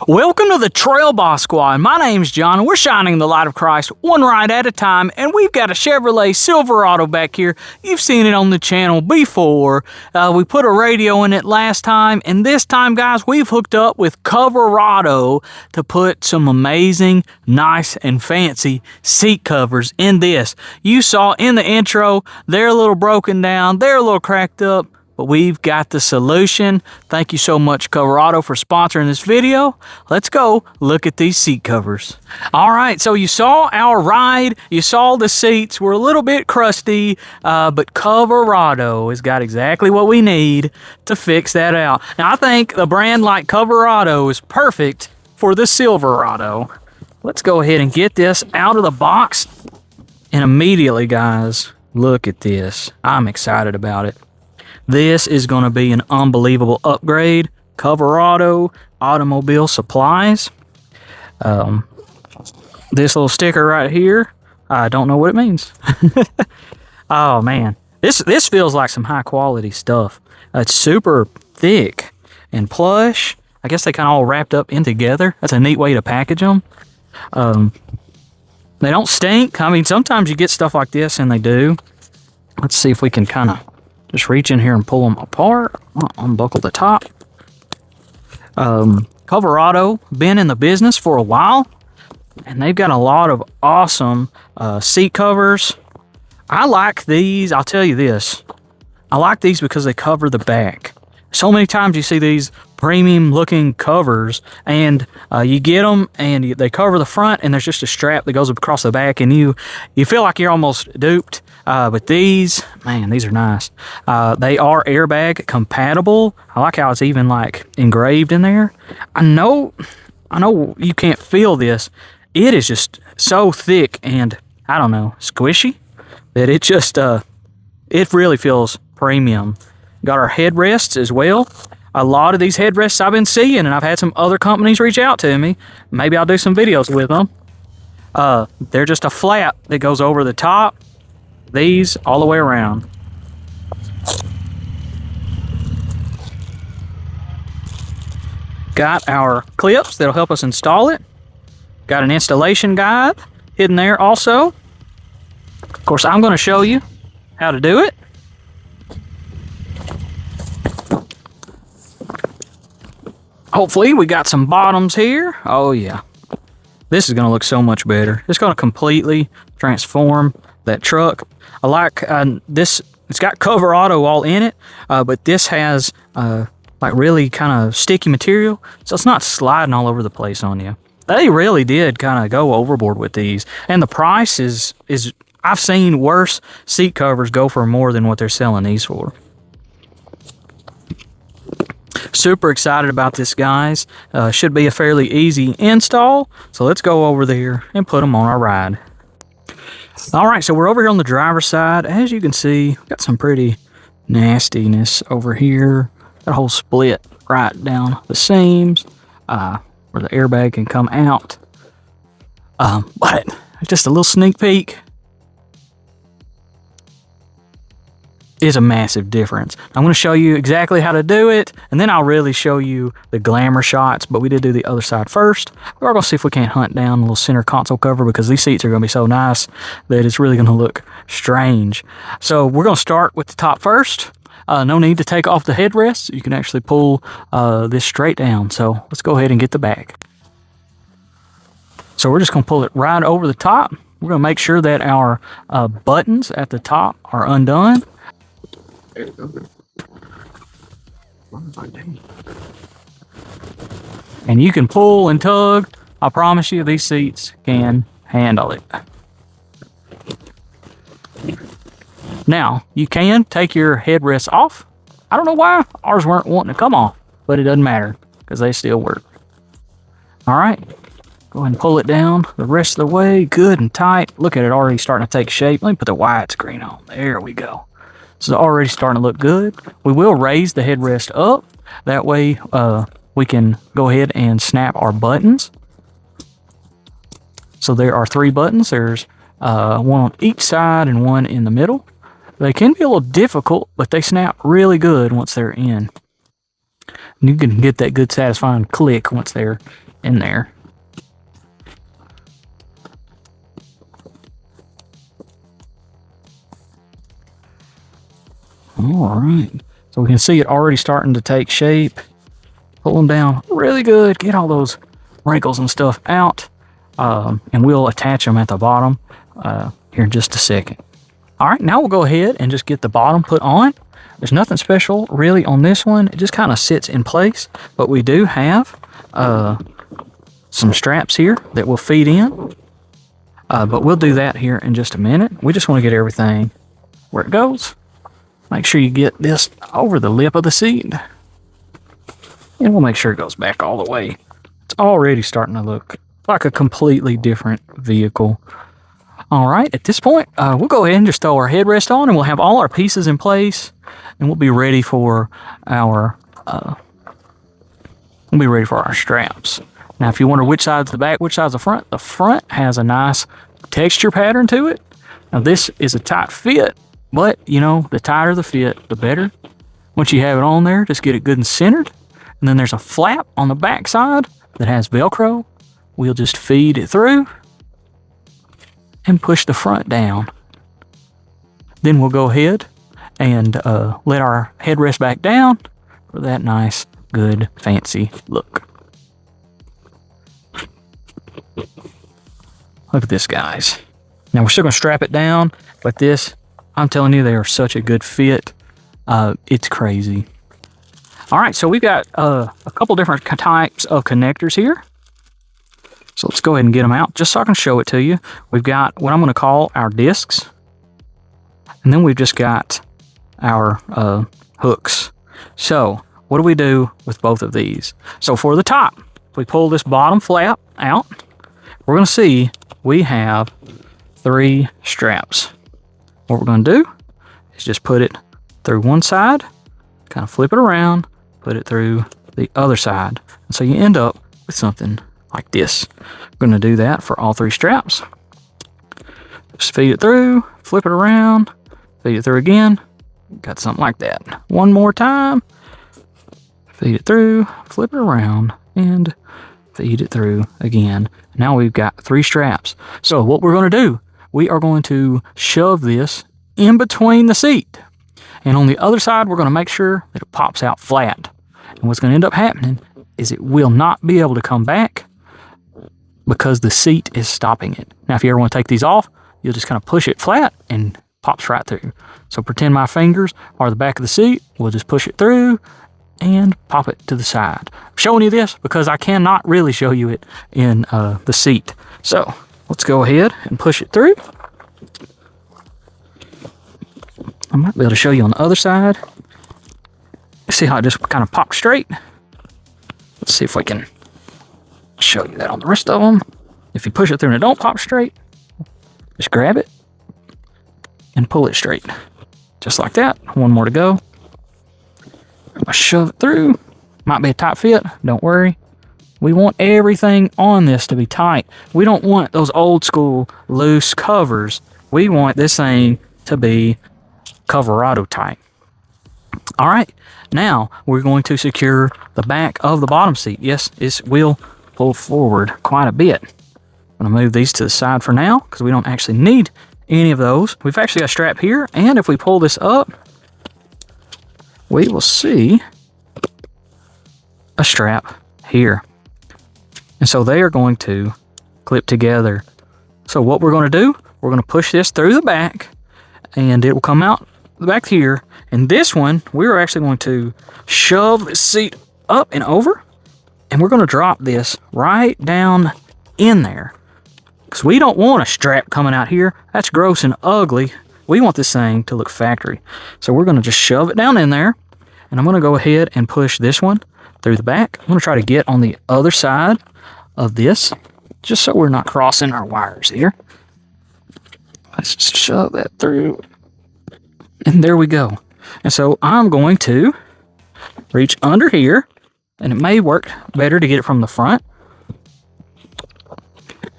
Welcome to the Trail Boss Squad. My name's John, and we're shining the light of Christ one ride at a time, and we've got a Chevrolet Silverado back here. You've seen it on the channel before. We put a radio in it last time, and this time, guys, we've hooked up with Coverado to put some amazing, nice, and fancy seat covers in this. You saw in the intro, they're a little broken down, they're a little cracked up, but we've got the solution. Thank you so much, Coverado, for sponsoring this video. Let's go look at these seat covers. All right, so you saw our ride. You saw the seats were a little bit crusty, but Coverado has got exactly what we need to fix that out. Now, I think a brand like Coverado is perfect for the Silverado. Let's go ahead and get this out of the box. And immediately, guys, look at this. I'm excited about it. This is going to be an unbelievable upgrade. Coverado Automobile Supplies. This little sticker right here, I don't know what it means. Oh man, this feels like some high quality stuff. It's super thick and plush. I guess they kind of all wrapped up in together. That's a neat way to package them. They don't stink. I mean, sometimes you get stuff like this and they do. Let's see if we can kind of just reach in here and pull them apart. Unbuckle the top. Coverado, been in the business for a while, and they've got a lot of awesome seat covers. I like these. I'll tell you this. I like these because they cover the back. So many times you see these premium looking covers and you get them and they cover the front and there's just a strap that goes across the back and you feel like you're almost duped. But these, man, these are nice. They are airbag compatible. I like how it's even like engraved in there. I know you can't feel this. It is just so thick and I don't know, squishy that it just, it really feels premium. Got our headrests as well. A lot of these headrests I've been seeing, and I've had some other companies reach out to me. Maybe I'll do some videos with them. They're just a flap that goes over the top. These all the way around. Got our clips that'll help us install it. Got an installation guide hidden there also. Of course, I'm going to show you how to do it. Hopefully we got some bottoms here. Oh yeah. This is going to look so much better. It's going to completely transform that truck. I like this. It's got Coverado all in it, but this has like really kind of sticky material, so it's not sliding all over the place on you. They really did kind of go overboard with these, and the price is I've seen worse seat covers go for more than what they're selling these for. Super excited about this, guys. Should be a fairly easy install. So let's go over there and put them on our ride. All right, so we're over here on the driver's side. As you can see, got some pretty nastiness over here. Got a whole split right down the seams where the airbag can come out. But just a little sneak peek. Is a massive difference. I'm going to show you exactly how to do it, and then I'll really show you the glamour shots, but we did do the other side first. We're going to see if we can't hunt down a little center console cover because these seats are going to be so nice that it's really going to look strange. So we're going to start with the top first. No need to take off the headrests. You can actually pull this straight down. So let's go ahead and get the back. So we're just going to pull it right over the top. We're going to make sure that our buttons at the top are undone. And you can pull and tug. I promise you these seats can handle it. Now, you can take your headrests off. I don't know why ours weren't wanting to come off, but it doesn't matter because they still work. All right, go ahead and pull it down the rest of the way, good and tight. Look at it already starting to take shape. Let me put the widescreen on. There we go. So it's already starting to look good. We will raise the headrest up. That way we can go ahead and snap our buttons. So there are 3 buttons. There's one on each side and one in the middle. They can be a little difficult, but they snap really good once they're in. And you can get that good satisfying click once they're in there. All right. So we can see it already starting to take shape. Pull them down really good. Get all those wrinkles and stuff out. And we'll attach them at the bottom here in just a second. All right, now we'll go ahead and just get the bottom put on. There's nothing special really on this one. It just kind of sits in place. But we do have some straps here that will feed in. But we'll do that here in just a minute. We just want to get everything where it goes. Make sure you get this over the lip of the seat. And we'll make sure it goes back all the way. It's already starting to look like a completely different vehicle. All right, at this point, we'll go ahead and just throw our headrest on, and we'll have all our pieces in place, and we'll be ready for our straps. Now, if you wonder which side's the back, which side's the front has a nice texture pattern to it. Now, this is a tight fit. But, you know, the tighter the fit, the better. Once you have it on there, just get it good and centered. And then there's a flap on the back side that has Velcro. We'll just feed it through and push the front down. Then we'll go ahead and let our headrest back down for that nice, good, fancy look. Look at this, guys. Now, we're still going to strap it down, but this... I'm telling you, they are such a good fit. It's crazy. All right, so we've got a couple different types of connectors here. So let's go ahead and get them out just so I can show it to you. We've got what I'm going to call our discs. And then we've just got our hooks. So what do we do with both of these? So for the top, if we pull this bottom flap out, we're going to see we have 3 straps. What we're going to do is just put it through one side, kind of flip it around, put it through the other side. And so you end up with something like this. We're going to do that for all 3 straps. Just feed it through, flip it around, feed it through again. Got something like that. One more time. Feed it through, flip it around, and feed it through again. Now we've got 3 straps. So what we're going to do, we are going to shove this in between the seat. And on the other side, we're going to make sure that it pops out flat. And what's going to end up happening is it will not be able to come back because the seat is stopping it. Now, if you ever want to take these off, you'll just kind of push it flat and pops right through. So pretend my fingers are the back of the seat. We'll just push it through and pop it to the side. I'm showing you this because I cannot really show you it in the seat. So let's go ahead and push it through. I might be able to show you on the other side. See how it just kind of popped straight? Let's see if we can show you that on the rest of them. If you push it through and it don't pop straight, just grab it and pull it straight. Just like that. One more to go. I'm gonna shove it through. Might be a tight fit, don't worry. We want everything on this to be tight. We don't want those old school loose covers. We want this thing to be Coverado tight. All right, now we're going to secure the back of the bottom seat. Yes, it will pull forward quite a bit. I'm gonna move these to the side for now because we don't actually need any of those. We've actually got a strap here, and if we pull this up, we will see a strap here. And so they are going to clip together. So what we're going to do, we're going to push this through the back, and it will come out the back here. And this one, we're actually going to shove the seat up and over, and we're going to drop this right down in there. Because we don't want a strap coming out here. That's gross and ugly. We want this thing to look factory. So we're going to just shove it down in there, and I'm going to go ahead and push this one through the back. I'm going to try to get on the other side of this, just so we're not crossing our wires here. Let's just shove that through, and there we go. And so I'm going to reach under here, and it may work better to get it from the front.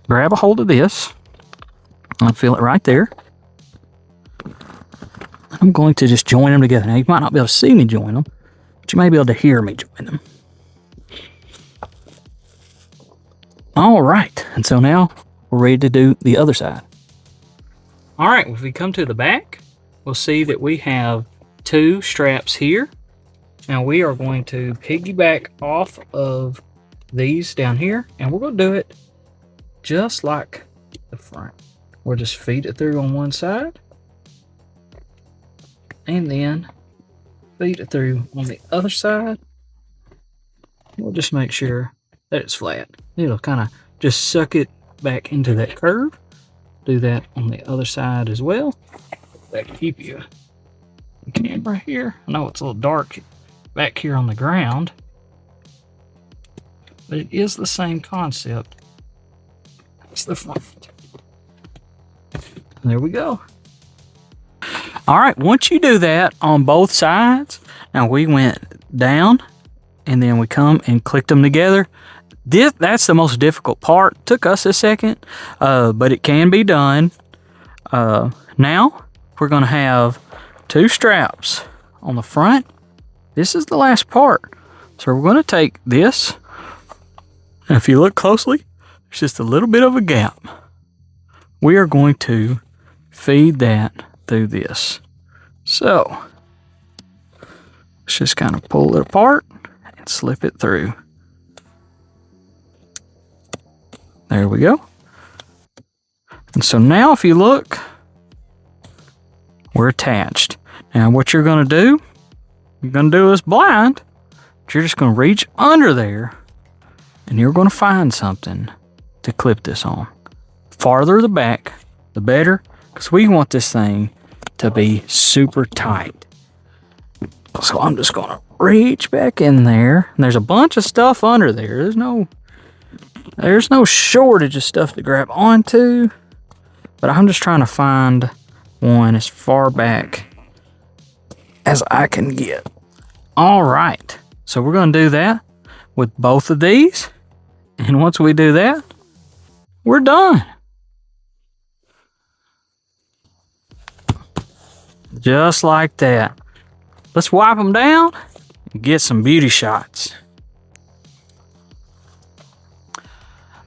Grab a hold of this. I feel it right there. I'm going to just join them together. Now, you might not be able to see me join them, but you may be able to hear me join them. All right, and so now we're ready to do the other side. All right, if we come to the back, we'll see that we have 2 straps here. Now we are going to piggyback off of these down here, and we're going to do it just like the front. We'll just feed it through on one side, and then feed it through on the other side. We'll just make sure that it's flat. It'll kind of just suck it back into that curve. Do that on the other side as well. That keep you the camera here. I know it's a little dark back here on the ground, but it is the same concept as the front. There we go. All right, once you do that on both sides, now we went down and then we come and clicked them together. That's the most difficult part. Took us a second, but it can be done. Now we're going to have 2 straps on the front. This is the last part. So we're going to take this, and if you look closely, there's just a little bit of a gap. We are going to feed that through this. So let's just kind of pull it apart and slip it through. There we go. And so now if you look, we're attached. Now what you're going to do, you're going to do this blind, but you're just going to reach under there and you're going to find something to clip this on. Farther the back, the better, because we want this thing to be super tight. So I'm just going to reach back in there, and there's a bunch of stuff under there. There's no shortage of stuff to grab onto, but I'm just trying to find one as far back as I can get. All right, so we're going to do that with both of these, and once we do that, we're done. Just like that. Let's wipe them down and get some beauty shots.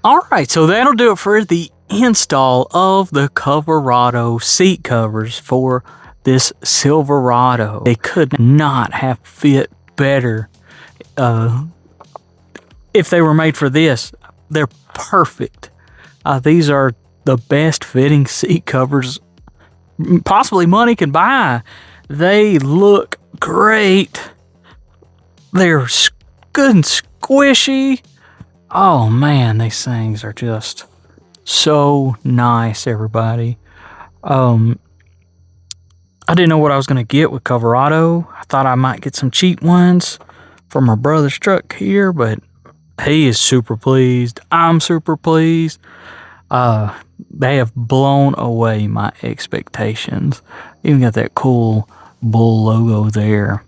All right, so that'll do it for the install of the Coverado seat covers for this Silverado. They could not have fit better. If they were made for this, they're perfect. These are the best fitting seat covers possibly money can buy. They look great. They're good and squishy. Oh man, these things are just so nice, everybody. I didn't know what I was going to get with Coverado. I thought I might get some cheap ones from my brother's truck here, but he is super pleased. I'm super pleased. They have blown away my expectations. Even got that cool bull logo there.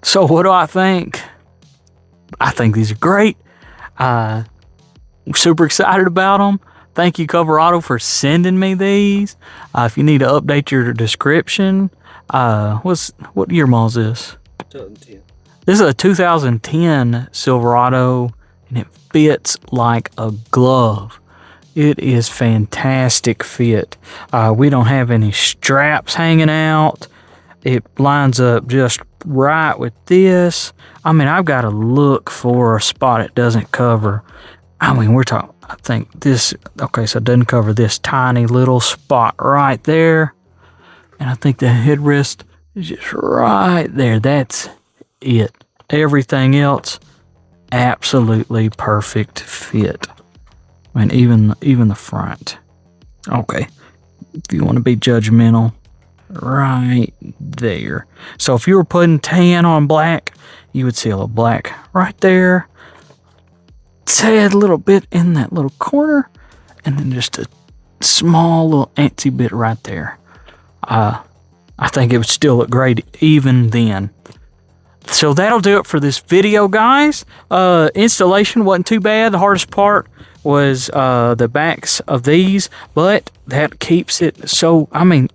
So what do I think? I think these are great. We're super excited about them. Thank you, Coverado, for sending me these. If you need to update your description, what year model is this? 2010. This is a 2010 Silverado, and it fits like a glove. It is fantastic fit. We don't have any straps hanging out. It lines up just right with this. I mean, I've got to look for a spot it doesn't cover. I mean, we're talking, I think this, okay, so it doesn't cover this tiny little spot right there. And I think the headrest is just right there. That's it. Everything else, absolutely perfect fit. I mean, even the front. Okay, if you want to be judgmental, right there. So if you were putting tan on black, you would see a little black right there. Tad little bit in that little corner, and then just a small little antsy bit right there. I think it would still look great even then. So that'll do it for this video, guys. Installation wasn't too bad. The hardest part was the backs of these, but that keeps it so, I mean,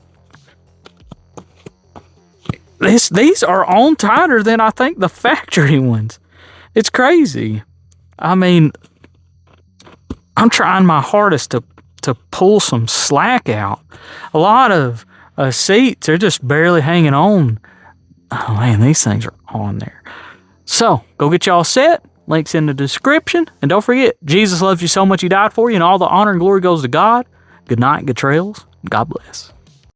these are on tighter than I think the factory ones. It's crazy. I mean, I'm trying my hardest to pull some slack out. A lot of seats are just barely hanging on. Oh man, these things are on there. So go get y'all set. Links in the description. And don't forget, Jesus loves you so much he died for you, and all the honor and glory goes to God. Good night, good trails. God bless.